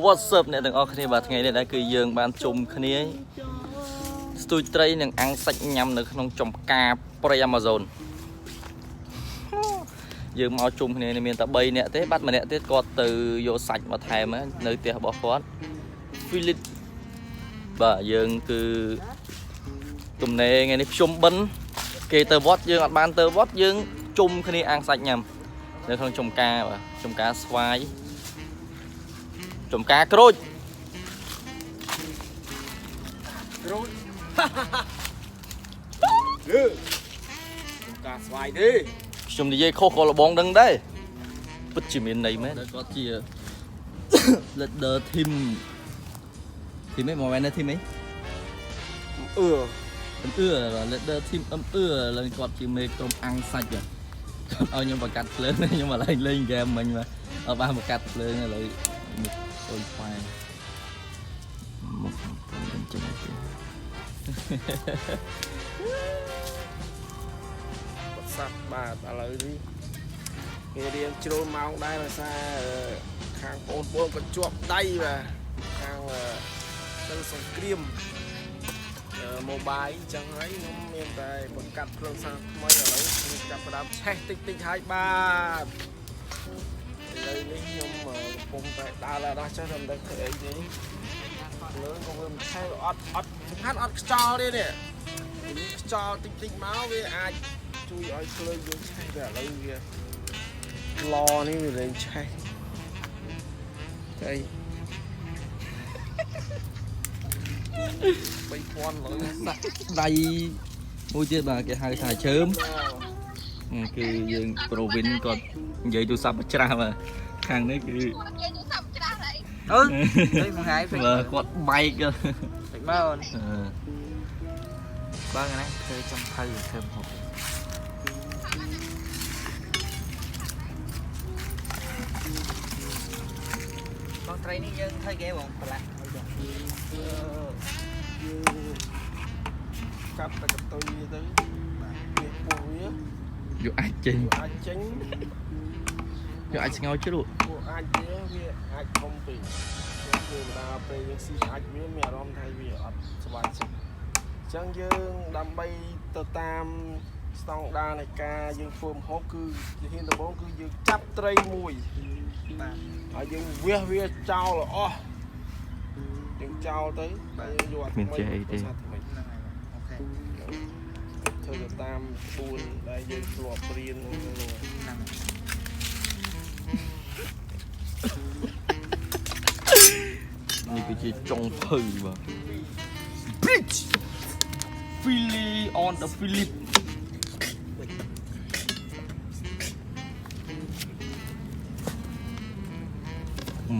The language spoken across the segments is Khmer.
What's up អ្នកទាំងអស់គ្នាបាទថ្ងៃនេះដែរគឺយើងបានជុំគ្នាស្ទូចត្រីនិងអាំងសាច់ញ៉ាំនៅក្នុងចំការព្រៃ Amazon យើងមកជុំគ្នានេះមានតែ3នាក់ទេបាត់ម្នាក់ទៀតគាត់ទៅយកសាច់មកថែមនៅផ្ទះរបស់គាត់ Philip បាទយើងគឺទំនេរថ្ងៃនេះភ្ជុំបិណ្ឌគេទៅវត្តយើងអត់បានទៅវត្តយើងជុំគ្នាអាំងសាច់ញ៉ាំនៅក្នុងចំការបាទចំការស្វាយចំការក្រូចចំការស្វាយទេខ្ញុំនិយាយខុសក៏លបងដឹងដែរពិតជាមានន័យមែនគាត់ជា leader team ឯងមកមែនទេ team អីleader team ឡើងគាត់ជាមេក្រុមអាំងសាច់គាត់ឲ្យខ្ញុំបង្កាត់ភ្លើងខ្ញុំមកលេងហ្គេមមិញមកអត់បានបង្កាត់ភ្លើងឥឡូវអូយហ្វាយមកខ្ញុំចេញទៅបាត់សាប់បាទឥឡូវនេះគេរៀនជ្រុលម៉ោងដែរដោយសារខាងបងប្អូនក៏ជាប់ដៃបាទខាងទៅសង្គ្រាមmobile អញ្ចឹងហើយខ្ញុំមានតែបង្កាត់ភ្លើងសាំងថ្មីឥឡូវខ្ញុំចាប់ផ្ដើមឆេះតិចហើយបាទឥឡូវនេះខ្ញុំកំពុងតែដើរឡើងដល់ចេះតែមិនដឹងធ្វើអីទេលើក៏វាមិនឆេះអត់សំខាន់អត់ខ្យល់ទេនេះខ្យល់តិចមកវាអាចជួយឲ្យភ្លើងយើងឆេះតែឥឡូវវាឡនេះវាលែងឆេះទៅ3000លើសាក់ដៃមួយទៀតបាទគេហៅថាជើមគឺយើងប្រូវិនគាត់និយាយទូរស័ព្ទច្រាស់បាទខាងនេះគឺនិយាយទូរស័ព្ទច្រាស់ហើយទៅមួយថ្ងៃគាត់បែកពេកមកបើណាធ្វើចំភៅធ្វើហូបបងត្រីនេះយើងធ្វើគេបងប្រឡាក់កាត់តែកតុយទៅវាពោះវាយកអាចចេញយកអាចស្ងោរជ្រក់ពួកអាចវាអាចធំពេកយើងបណ្ដាពេលយើងស៊ីអាចវាមានអារម្មណ៍ថាវាអត់សុបាយចិត្តអញ្ចឹងយើងដើម្បីទៅតាមស្តង់ដារនៃការយើងធ្វើម្ហូបគឺជំហានដំបូងគឺយើងចាប់ត្រីមួយបាទហើយយើងវះវាចោលអស់យើងចោលទៅហើយយើងយកអត់មានចេះអីទេធ្វើទៅតាមក្បួនដែលយើងធ្លាប់រៀនហ្នឹងនេះគឺជាចុងភៅបាទ Bridge Philly on the Philip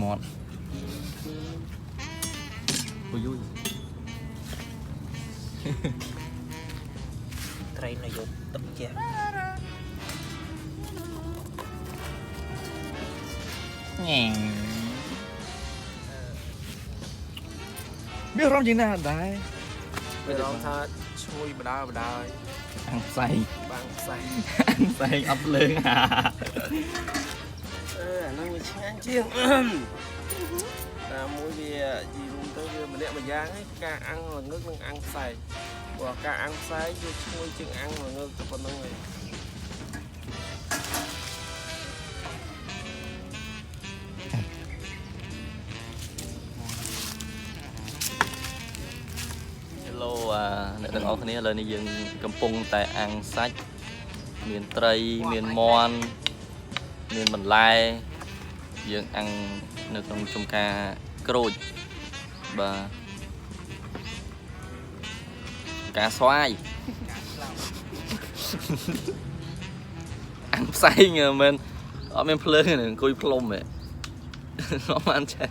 មាត់អូយត្រីនៅយកទឹកជះញ៉ែមានរំជាងណាដែរវារំថាឈ្ងុយបដើអាំងផ្សែងបាំងផ្សែងអត់ភ្លើងអាហ្នឹងវាឆ្ងាញ់ជាងតែមួយវាយីរួមទៅវាម្នាក់មួយយ៉ាងឯងការអាំងល្ងឹកនិងអាំងផ្សែងព្រោះការអាំងផ្សែងវាឈ្ងុយជាងអាំងល្ងឹកទៅប៉ុណ្្នឹងឯងអ្នកទាំងអស់គ្នាឥឡូវនេះយើងកំពុងតែអាំងសាច់មានត្រីមានមាន់មានបន្លែយើងអាំងនៅក្នុងចំការក្រូចបាទការស្វាយអាំងផ្សែងមែនអត់មានភ្លើងទេអង្គុយផ្លុំហ៎អត់បានចេះ